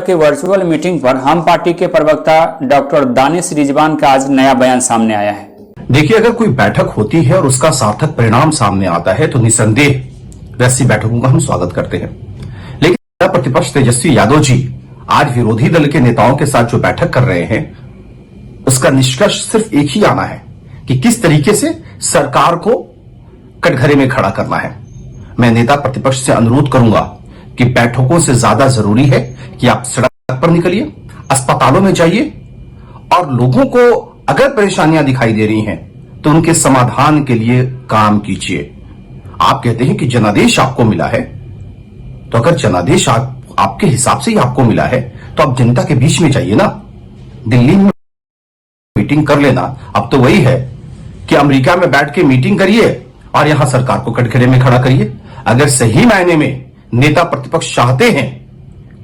की virtual meeting पर हम पार्टी के प्रवक्ता डॉक्टर दानिश रिजवान का आज नया बयान सामने आया है। देखिए, अगर कोई बैठक होती है और उसका सार्थक परिणाम सामने आता है तो निसंदेह वैसी बैठकों का हम स्वागत करते हैं। लेकिन प्रतिपक्ष तेजस्वी यादव जी आज विरोधी दल के नेताओं के साथ जो बैठक कर रहे हैं, उसका निष्कर्ष सिर्फ एक ही आना है कि किस तरीके से सरकार को कटघरे में खड़ा करना है। मैं नेता प्रतिपक्ष से अनुरोध करूंगा कि बैठकों से ज्यादा जरूरी है कि आप सड़क पर निकलिए, अस्पतालों में जाइए और लोगों को अगर परेशानियां दिखाई दे रही हैं तो उनके समाधान के लिए काम कीजिए। आप कहते हैं कि जनादेश आपको मिला है, तो अगर जनादेश आपके हिसाब से ही आपको मिला है तो आप जनता के बीच में जाइए ना। दिल्ली में मीटिंग कर लेना अब तो वही है कि अमेरिका में बैठ के मीटिंग करिए और यहां सरकार को कटघरे में खड़ा करिए। अगर सही मायने में नेता प्रतिपक्ष चाहते हैं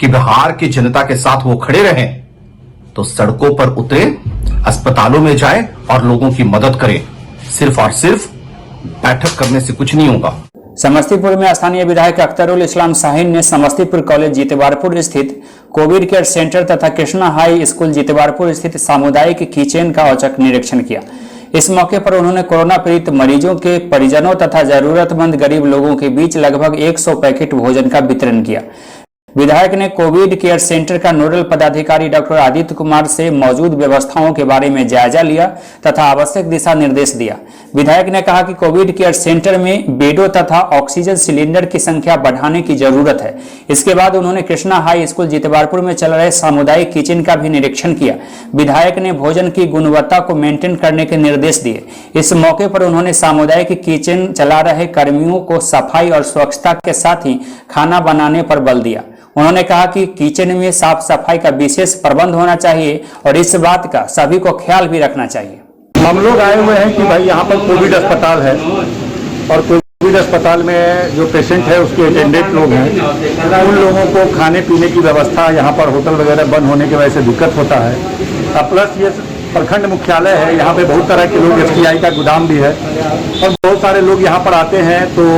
कि बिहार की जनता के साथ वो खड़े रहें तो सड़कों पर उतरे, अस्पतालों में जाएं और लोगों की मदद करें। सिर्फ और सिर्फ बैठक करने से कुछ नहीं होगा। समस्तीपुर में स्थानीय विधायक अख्तरुल इस्लाम शाहीन ने समस्तीपुर कॉलेज जितवारपुर स्थित कोविड केयर सेंटर तथा कृष्णा हाई स्कूल जितवारपुर स्थित सामुदायिक किचन का औचक निरीक्षण किया। इस मौके पर उन्होंने कोरोना पीड़ित मरीजों के परिजनों तथा जरूरतमंद गरीब लोगों के बीच लगभग 100 पैकेट भोजन का वितरण किया। विधायक ने कोविड केयर सेंटर का नोडल पदाधिकारी डॉक्टर आदित्य कुमार से मौजूद व्यवस्थाओं के बारे में जायजा लिया तथा आवश्यक दिशा निर्देश दिया। विधायक ने कहा कि कोविड केयर सेंटर में बेडों तथा ऑक्सीजन सिलेंडर की संख्या बढ़ाने की जरूरत है। इसके बाद उन्होंने कृष्णा हाई स्कूल जितवारपुर में चल रहे सामुदायिक किचन का भी निरीक्षण किया। विधायक ने भोजन की गुणवत्ता को मेंटेन करने के निर्देश दिए। इस मौके पर उन्होंने सामुदायिक किचन चला रहे कर्मियों को सफाई और स्वच्छता के साथ ही खाना बनाने पर बल दिया। उन्होंने कहा कि किचन में साफ सफाई का विशेष प्रबंध होना चाहिए और इस बात का सभी को ख्याल भी रखना चाहिए। हम लोग आए हुए हैं कि भाई यहाँ पर कोविड अस्पताल है और कोविड अस्पताल में जो पेशेंट है उसके अटेंडेंट लोग हैं, उन लोगों को खाने पीने की व्यवस्था यहाँ पर होटल वगैरह बंद होने की वजह से दिक्कत होता है। प्लस ये प्रखंड मुख्यालय है, यहाँ पे बहुत तरह के लोग, एफसीआई का गोदाम भी है और बहुत सारे लोग यहाँ पर आते हैं तो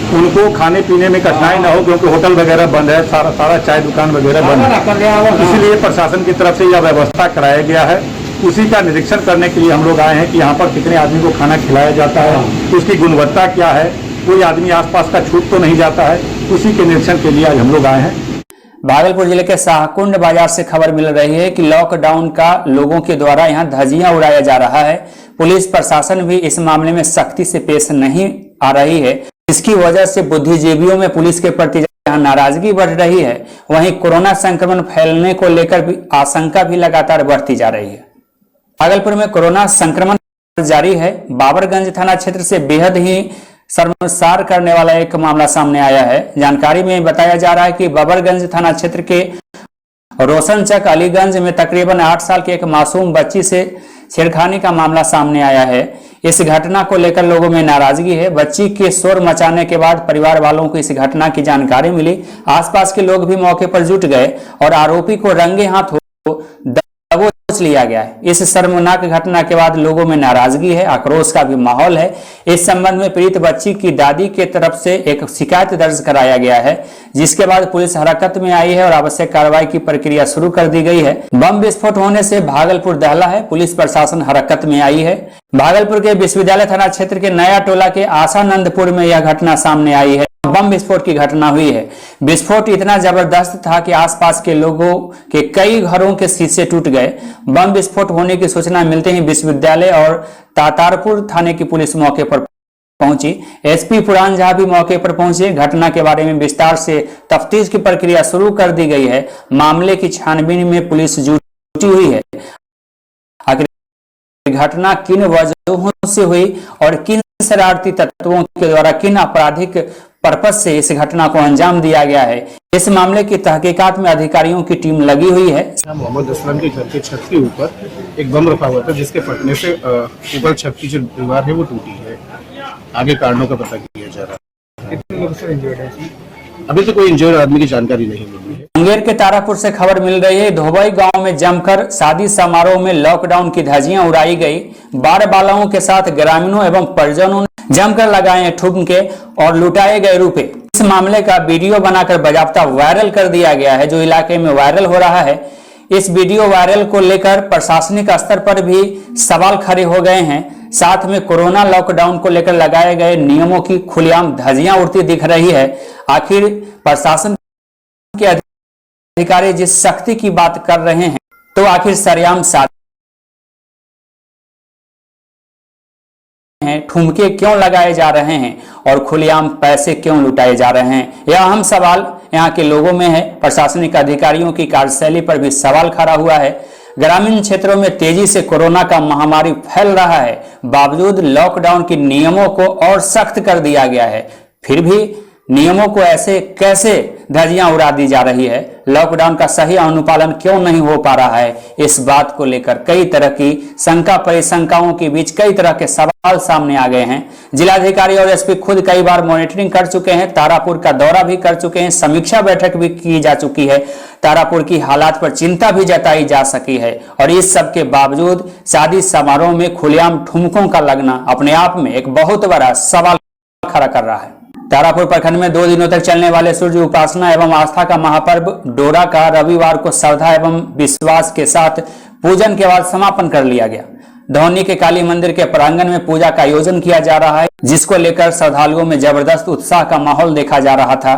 उनको खाने पीने में कठिनाई ना हो, क्योंकि होटल वगैरह बंद है, सारा चाय दुकान वगैरह बंद है। इसीलिए प्रशासन की तरफ से यह व्यवस्था कराया गया है। उसी का निरीक्षण करने के लिए हम लोग आए हैं कि यहाँ पर कितने आदमी को खाना खिलाया जाता है, तो उसकी गुणवत्ता क्या है, कोई आदमी आसपास का छूट तो नहीं जाता है। उसी के निरीक्षण के लिए आज हम लोग आए हैं। भागलपुर जिले के शाहकुंड बाजार से खबर मिल रही है कि लॉकडाउन का लोगों के द्वारा यहां धज्जियां उड़ाया जा रहा है। पुलिस प्रशासन भी इस मामले में सख्ती से पेश नहीं आ रही है। इसकी वजह से बुद्धिजीवियों में पुलिस के प्रति जहां नाराजगी बढ़ रही है, वहीं कोरोना संक्रमण फैलने को लेकर भी आशंका भी लगातार बढ़ती जा रही है। भागलपुर में कोरोना संक्रमण जारी है। बाबरगंज थाना क्षेत्र से बेहद ही शर्मसार करने वाला एक मामला सामने आया है। जानकारी में बताया जा रहा है कि बाबरगंज थाना क्षेत्र के रोशनचक अलीगंज में तकरीबन 8 साल की एक मासूम बच्ची से छेड़खानी का मामला सामने आया है। इस घटना को लेकर लोगों में नाराजगी है। बच्ची के शोर मचाने के बाद परिवार वालों को इस घटना की जानकारी मिली। आसपास के लोग भी मौके पर जुट गए और आरोपी को रंगे हाथों दबोच लिया गया है। इस शर्मनाक घटना के बाद लोगों में नाराजगी है, आक्रोश का भी माहौल है। इस संबंध में पीड़ित बच्ची की दादी के तरफ से एक शिकायत दर्ज कराया गया है, जिसके बाद पुलिस हरकत में आई है और आवश्यक कार्रवाई की प्रक्रिया शुरू कर दी गई है। बम विस्फोट होने से भागलपुर दहला है। पुलिस प्रशासन हरकत में आई है। भागलपुर के विश्वविद्यालय थाना क्षेत्र के नया टोला के आशानंदपुर में यह घटना सामने आई है। बम विस्फोट की घटना हुई है। विस्फोट इतना जबरदस्त था कि आसपास के लोगों के कई घरों के शीशे टूट गए। बम विस्फोट होने की सूचना मिलते ही विश्वविद्यालय और तातारपुर थाने की पुलिस मौके पर पहुंची। एसपी पुरान झा भी मौके पर पहुंचे। घटना के बारे में विस्तार से तफ्तीश की प्रक्रिया शुरू कर दी गई है। मामले की छानबीन में पुलिस जुटी हुई है। आखिर घटना किन वजहों से हुई और किन शरारती तत्वों के द्वारा किन आपराधिक पर्पस से इस घटना को अंजाम दिया गया है, इस मामले की तहकीकात में अधिकारियों की टीम लगी हुई है। मोहम्मद असलम के घर के छत के ऊपर एक बम रखा हुआ था, जिसके फटने से ऊपर छत की जो दीवार है वो टूटी है। आगे कारणों का पता किया जा रहा है। कितने लोग से इंजर्ड है? अभी तो कोई इंजर्ड आदमी की जानकारी नहीं मिली है। मुंगेर के तारापुर से खबर मिल रही है। धोबई गांव में जमकर शादी समारोह में लॉकडाउन की धज्जियां उड़ाई गई। बारह बालाओं के साथ ग्रामीणों एवं परिजनों ने जमकर लगाए ठुमके और लुटाए गए रुपए। इस मामले का वीडियो बनाकर बाकायदा वायरल कर दिया गया है, जो इलाके में वायरल हो रहा है। इस वीडियो वायरल को लेकर प्रशासनिक स्तर पर भी सवाल खड़े हो गए हैं। साथ में कोरोना लॉकडाउन को लेकर लगाए गए नियमों की खुलेआम धज्जियां उड़ती दिख रही है। आखिर प्रशासन के अधिकारी जिस सख्ती की बात कर रहे हैं, तो आखिर सरेआम ठुमके क्यों लगाए जा रहे हैं और खुलेआम पैसे क्यों लुटाए जा रहे हैं? यह अहम सवाल यहाँ के लोगों में है। प्रशासनिक अधिकारियों की कार्यशैली पर भी सवाल खड़ा हुआ है। ग्रामीण क्षेत्रों में तेजी से कोरोना का महामारी फैल रहा है, बावजूद लॉकडाउन के नियमों को और सख्त कर दिया गया है, फिर भी नियमों को ऐसे कैसे धज्जियां उड़ा दी जा रही है? लॉकडाउन का सही अनुपालन क्यों नहीं हो पा रहा है? इस बात को लेकर कई तरह की शंका परिशंकाओं के बीच कई तरह के सवाल सामने आ गए हैं। जिलाधिकारी और एसपी खुद कई बार मॉनिटरिंग कर चुके हैं, तारापुर का दौरा भी कर चुके हैं, समीक्षा बैठक भी की जा चुकी है, तारापुर की हालात पर चिंता भी जताई जा सकी है। और इस सब के बावजूद शादी समारोह में खुलेआम ठुमकों का लगना अपने आप में एक बहुत बड़ा सवाल खड़ा कर रहा है। तारापुर प्रखंड में 2 दिनों तक चलने वाले सूर्य उपासना एवं आस्था का महापर्व डोरा का रविवार को श्रद्धा एवं विश्वास के साथ पूजन के बाद समापन कर लिया गया। धौनी के काली मंदिर के प्रांगण में पूजा का आयोजन किया जा रहा है, जिसको लेकर श्रद्धालुओं में जबरदस्त उत्साह का माहौल देखा जा रहा था।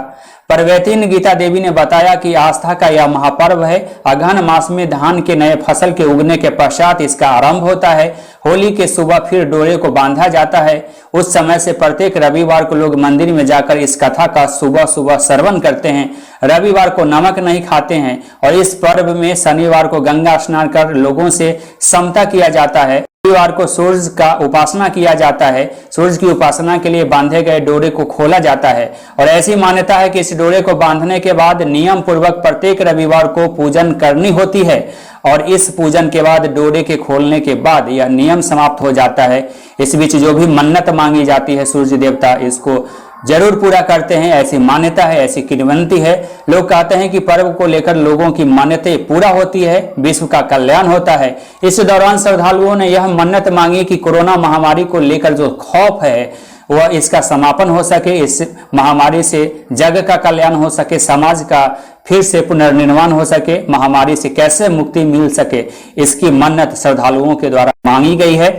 पर्वतीन गीता देवी ने बताया कि आस्था का यह महापर्व है। अगहन मास में धान के नए फसल के उगने के पश्चात इसका आरंभ होता है। होली के सुबह फिर डोरे को बांधा जाता है। उस समय से प्रत्येक रविवार को लोग मंदिर में जाकर इस कथा का सुबह सुबह श्रवण करते हैं। रविवार को नमक नहीं खाते हैं और इस पर्व में शनिवार को गंगा स्नान कर लोगों से समता किया जाता है। रविवार को सूर्य का उपासना किया जाता है। सूर्य की उपासना के लिए बांधे गए डोरे को खोला जाता है और ऐसी मान्यता है कि इस डोरे को बांधने के बाद नियम पूर्वक प्रत्येक रविवार को पूजन करनी होती है और इस पूजन के बाद डोरे के खोलने के बाद यह नियम समाप्त हो जाता है। इस बीच जो भी मन्नत मांगी जाती है सूर्य देवता इसको जरूर पूरा करते हैं, ऐसी मान्यता है, ऐसी किंवदंती है। लोग कहते हैं कि पर्व को लेकर लोगों की मान्यताएं पूरा होती है, विश्व का कल्याण होता है। इस दौरान श्रद्धालुओं ने यह मन्नत मांगी कि कोरोना महामारी को लेकर जो खौफ है वह इसका समापन हो सके, इस महामारी से जग का कल्याण हो सके, समाज का फिर से पुनर्निर्माण हो सके, महामारी से कैसे मुक्ति मिल सके, इसकी मन्नत श्रद्धालुओं के द्वारा मांगी गई है।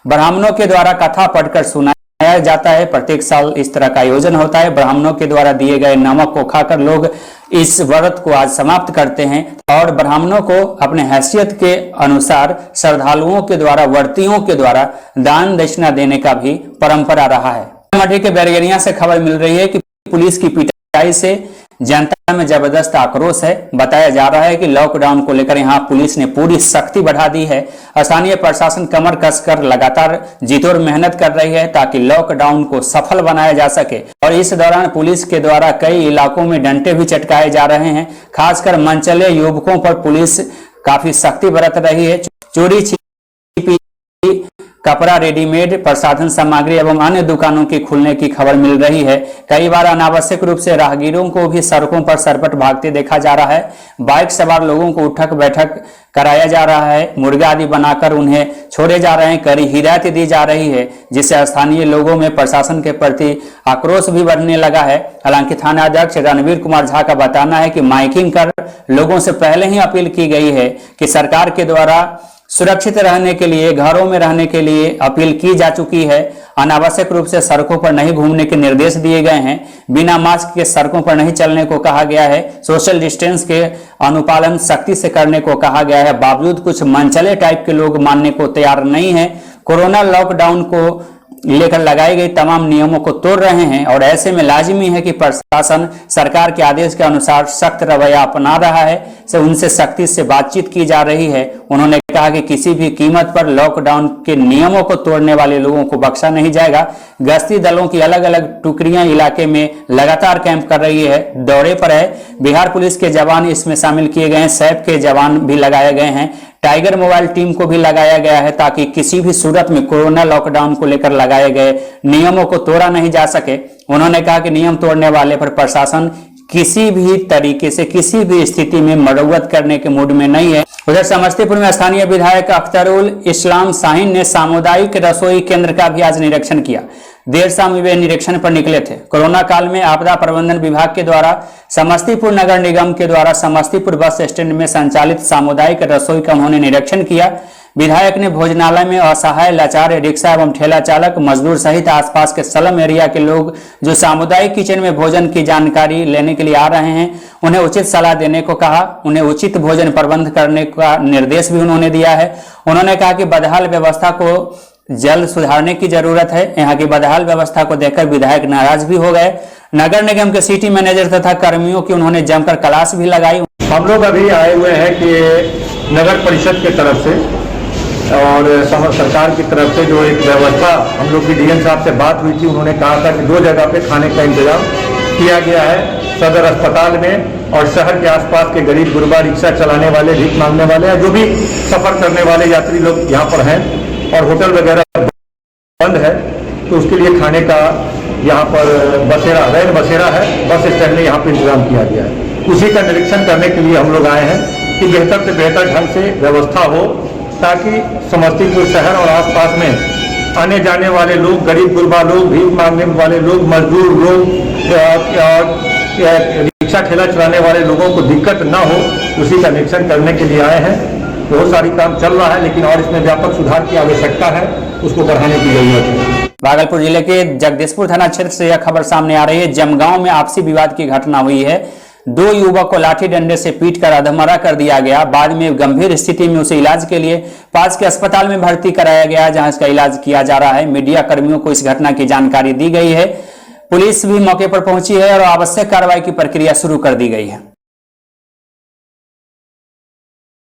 ब्राह्मणों के द्वारा कथा पढ़कर सुनाया जाता है। प्रत्येक साल इस तरह का आयोजन होता है। ब्राह्मणों के द्वारा दिए गए नमक को खाकर लोग इस व्रत को आज समाप्त करते हैं और ब्राह्मणों को अपने हैसियत के अनुसार श्रद्धालुओं के द्वारा, व्रतियों के द्वारा दान दक्षिणा देने का भी परंपरा रहा है। सीतामढ़ी के बैरगनिया से खबर मिल रही है कि पुलिस की पिटाई से जनता में जबरदस्त आक्रोश है। बताया जा रहा है कि लॉकडाउन को लेकर यहां पुलिस ने पूरी सख्ती बढ़ा दी है। स्थानीय प्रशासन कमर कसकर लगातार जीतोड़ मेहनत कर रही है ताकि लॉकडाउन को सफल बनाया जा सके और इस दौरान पुलिस के द्वारा कई इलाकों में डंडे भी चटकाए जा रहे हैं। खासकर मनचले युवकों पर पुलिस काफी सख्ती बरत रही है। चोरी छिपी कपड़ा, रेडीमेड प्रसाधन सामग्री एवं अन्य दुकानों के खुलने की खबर मिल रही है। कई बार अनावश्यक रूप से राहगीरों को भी सड़कों पर सरपट भागते देखा जा रहा है। बाइक सवार लोगों को उठक बैठक कराया जा रहा है, मुर्गा आदि बनाकर उन्हें छोड़े जा रहे हैं, कड़ी हिदायत दी जा रही है, जिससे स्थानीय लोगों में प्रशासन के प्रति आक्रोश भी बढ़ने लगा है। हालांकि थानाध्यक्ष रणवीर कुमार झा का बताना है कि माइकिंग कर लोगों से पहले ही अपील की गई है कि सरकार के द्वारा सुरक्षित रहने के लिए, घरों में रहने के लिए अपील की जा चुकी है। अनावश्यक रूप से सड़कों पर नहीं घूमने के निर्देश दिए गए हैं। बिना मास्क के सड़कों पर नहीं चलने को कहा गया है। सोशल डिस्टेंस के अनुपालन सख्ती से करने को कहा गया है। बावजूद कुछ मनचले टाइप के लोग मानने को तैयार नहीं है। कोरोना लॉकडाउन को लेकर लगाए गए तमाम नियमों को तोड़ रहे हैं और ऐसे में लाजिमी है कि प्रशासन सरकार के आदेश के अनुसार सख्त रवैया अपना रहा है, से उनसे सख्ती से बातचीत की जा रही है। उन्होंने कहा कि किसी भी कीमत पर लॉकडाउन के नियमों को तोड़ने वाले लोगों को बख्शा नहीं जाएगा। गश्ती दलों की अलग अलग टुकड़ियां इलाके में लगातार कैंप कर रही है, दौरे पर है। बिहार पुलिस के जवान इसमें शामिल किए गए हैं, सैप के जवान भी लगाए गए हैं, टाइगर मोबाइल टीम को भी लगाया गया है ताकि किसी भी सूरत में कोरोना लॉकडाउन को लेकर लगाए गए नियमों को तोड़ा नहीं जा सके। उन्होंने कहा कि नियम तोड़ने वाले पर प्रशासन किसी भी तरीके से, किसी भी स्थिति में मरम्मत करने के मूड में नहीं है। उधर समस्तीपुर में स्थानीय विधायक अख्तरुल इस्लाम शाहीन ने सामुदायिक रसोई केंद्र का भी आज निरीक्षण किया। देर शाम वे निरीक्षण पर निकले थे। कोरोना काल में आपदा प्रबंधन विभाग के द्वारा समस्तीपुर नगर निगम के द्वारा समस्तीपुर बस स्टैंड में संचालित सामुदायिक रसोई का उन्होंने निरीक्षण किया। विधायक ने भोजनालय में असहाय, लाचार, रिक्शा एवं ठेला चालक, मजदूर सहित आसपास के स्लम एरिया के लोग जो सामुदायिक किचन में भोजन की जानकारी लेने के लिए आ रहे हैं, उन्हें उचित सलाह देने को कहा। उन्हें उचित भोजन प्रबंध करने का निर्देश भी उन्होंने दिया है। उन्होंने कहा कि बदहाल व्यवस्था को जल्द सुधारने की जरूरत है। यहाँ की बदहाल व्यवस्था को देखकर विधायक नाराज भी हो गए। नगर निगम के सिटी मैनेजर तथा कर्मियों की उन्होंने जमकर क्लास भी लगाई। हम लोग अभी आए हुए हैं कि नगर परिषद की तरफ से और सरकार की तरफ से जो एक व्यवस्था हम लोग की डीएम साहब से बात हुई थी, उन्होंने कहा था कि 2 जगह पे खाने का इंतजाम किया गया है, सदर अस्पताल में और शहर के आसपास के गरीब गुरबा, रिक्शा चलाने वाले, भीख मांगने वाले या जो भी सफर करने वाले यात्री लोग यहाँ पर हैं और होटल वगैरह बंद है, तो उसके लिए खाने का यहाँ पर रैन बसेरा है, बस स्टैंड में यहाँ पर इंतजाम किया गया है। उसी का निरीक्षण करने के लिए हम लोग आए हैं कि बेहतर से बेहतर ढंग से व्यवस्था हो, ताकि समस्तीपुर शहर और आसपास में आने जाने वाले लोग, गरीब गुरबा लोग, भीख मांगने वाले लोग, मजदूर लोग, रिक्शा ठेला चलाने वाले लोगों को दिक्कत ना हो, उसी का निरीक्षण करने के लिए आए हैं। बहुत सारी काम चल रहा है, लेकिन और इसमें व्यापक सुधार की आवश्यकता है, उसको बढ़ाने की जरूरत है। भागलपुर जिले के जगदीशपुर थाना क्षेत्र से यह खबर सामने आ रही है। जमगांव में आपसी विवाद की घटना हुई है। 2 युवक को लाठी डंडे से पीटकर अधमरा कर दिया गया। बाद में गंभीर स्थिति में उसे इलाज के लिए पास के अस्पताल में भर्ती कराया गया, जहां इसका इलाज किया जा रहा है। मीडिया कर्मियों को इस घटना की जानकारी दी गई है। पुलिस भी मौके पर पहुंची है और आवश्यक कार्रवाई की प्रक्रिया शुरू कर दी गई है।